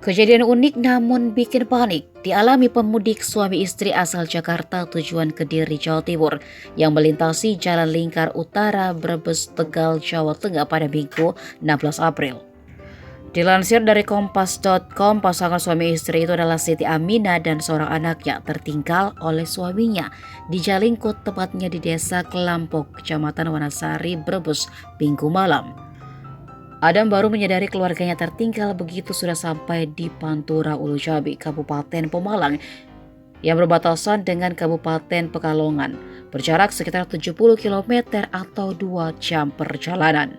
Kejadian unik namun bikin panik dialami pemudik suami istri asal Jakarta tujuan Kediri, Jawa Timur yang melintasi Jalan Lingkar Utara, Brebes, Tegal, Jawa Tengah pada Minggu 16 April. Dilansir dari kompas.com, pasangan suami istri itu adalah Siti Aminah dan seorang anaknya tertinggal oleh suaminya di Jalingkut, tepatnya di Desa Kelampok, Kecamatan Wanasari, Brebes, Minggu malam. Adam baru menyadari keluarganya tertinggal begitu sudah sampai di Pantura Ulu Jami, Kabupaten Pemalang yang berbatasan dengan Kabupaten Pekalongan, berjarak sekitar 70 km atau 2 jam perjalanan.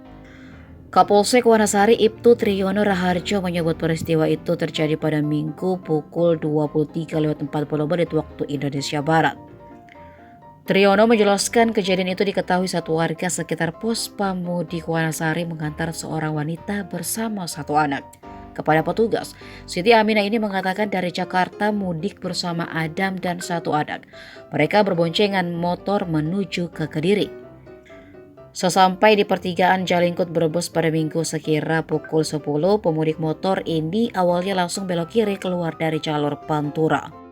Kapolsek Wanasari Ibtu Triyono Raharjo menyebut peristiwa itu terjadi pada Minggu pukul 23.40 waktu Indonesia Barat. Triyono menjelaskan kejadian itu diketahui satu warga sekitar pos Pamudik Wanasari mengantar seorang wanita bersama satu anak kepada petugas. Siti Aminah ini mengatakan dari Jakarta mudik bersama Adam dan satu anak. Mereka berboncengan motor menuju ke Kediri. Sesampai di pertigaan Jalingkut Brebes pada Minggu sekira pukul 10, pemudik motor ini awalnya langsung belok kiri keluar dari jalur Pantura.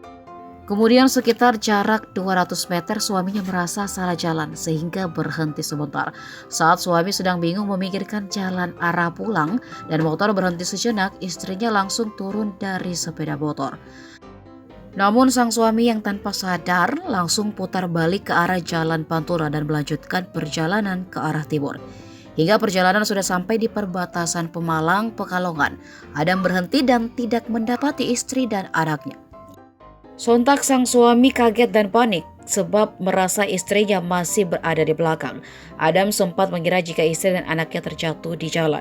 Kemudian sekitar jarak 200 meter suaminya merasa salah jalan sehingga berhenti sebentar. Saat suami sedang bingung memikirkan jalan arah pulang dan motor berhenti sejenak, istrinya langsung turun dari sepeda motor. Namun sang suami yang tanpa sadar langsung putar balik ke arah jalan Pantura dan melanjutkan perjalanan ke arah timur. Hingga perjalanan sudah sampai di perbatasan Pemalang, Pekalongan, Adam berhenti dan tidak mendapati istri dan anaknya. Sontak sang suami kaget dan panik sebab merasa istrinya masih berada di belakang. Adam sempat mengira jika istri dan anaknya terjatuh di jalan.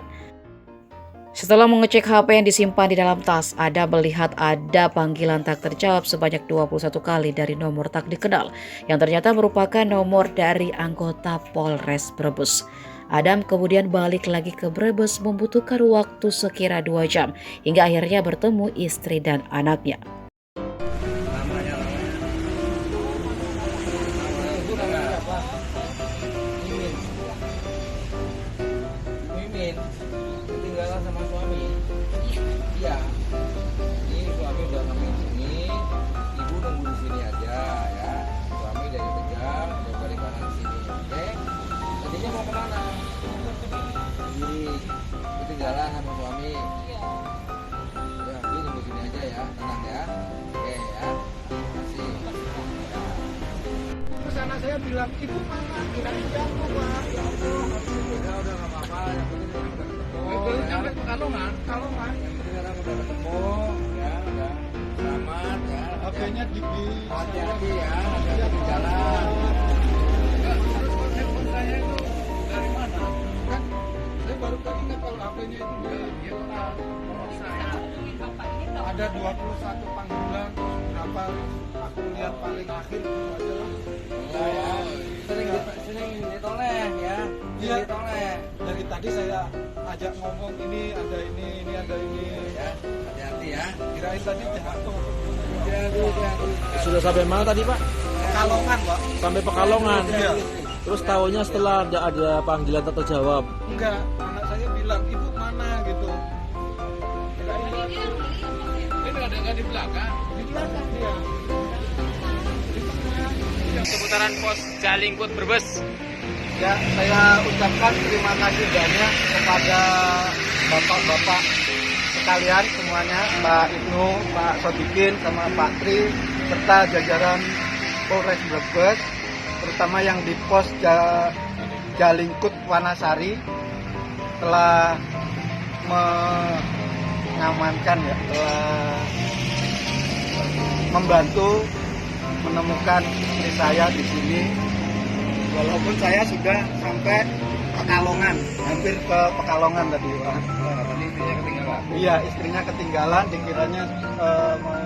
Setelah mengecek HP yang disimpan di dalam tas, Adam melihat ada panggilan tak terjawab sebanyak 21 kali dari nomor tak dikenal yang ternyata merupakan nomor dari anggota Polres Brebes. Adam kemudian balik lagi ke Brebes membutuhkan waktu sekira 2 jam hingga akhirnya bertemu istri dan anaknya. Mimin ketinggalan sama suami. Iya. Ini suami udah sampai sini, ibu nunggu di sini aja ya. Suami dari Tegal, dari balik kanan sini. Oke. Tadinya mau kemana? Jadi ketinggalan sama suami. Iya. Ya, ibu nunggu sini aja ya, tenang ya. Oke ya. Makasih. Terus anak saya bilang, ibu mana? Bilang jatuh, Pak. Ya Allah. Ya udah nggak apa-apa. Yang penting orang udah ketemu. Itu Ya. sampai Pekalongan. Yang penting orang udah ketemu. Ya udah. Selamat ya. HP-nya di Hati-hati ya, hati-hati di jalan. Enggak, terus handphone saya itu dari mana? Kan saya baru ingat kalau HP-nya itu di saya. Ada 21 panggilan, terus berapa aku lihat paling akhir itu adalah Enggak ya. Sering ditoleh ya. Iya. Ditoleh. dari tadi saya ajak ngomong ini ada ini ada ini. Ya, hati-hati ya. Kirain tadi jatuh. Hati-hati. Sudah sampai mana tadi Pak? Pekalongan, Pak. Sampai Pekalongan. Iya. Terus tahunya setelah ada panggilan tak terjawab. Enggak, anak saya bilang, ibu mana gitu. Ini ada nggak di belakang? Di belakang dia. Seputaran pos Jalingkut Brebes. Ya, saya ucapkan terima kasih banyak kepada bapak-bapak sekalian semuanya, Pak Ibnu, Pak Sodikin, sama Pak Tri, serta jajaran Polres Brebes, terutama yang di pos Jalingkut Wanasari telah mengamankan ya, telah membantu menemukan istri saya di sini. Walaupun saya sudah sampai Pekalongan, hampir ke Pekalongan tadi, Pak. Tadi istrinya ketinggalan. Iya, istrinya ketinggalan, dikiranya mau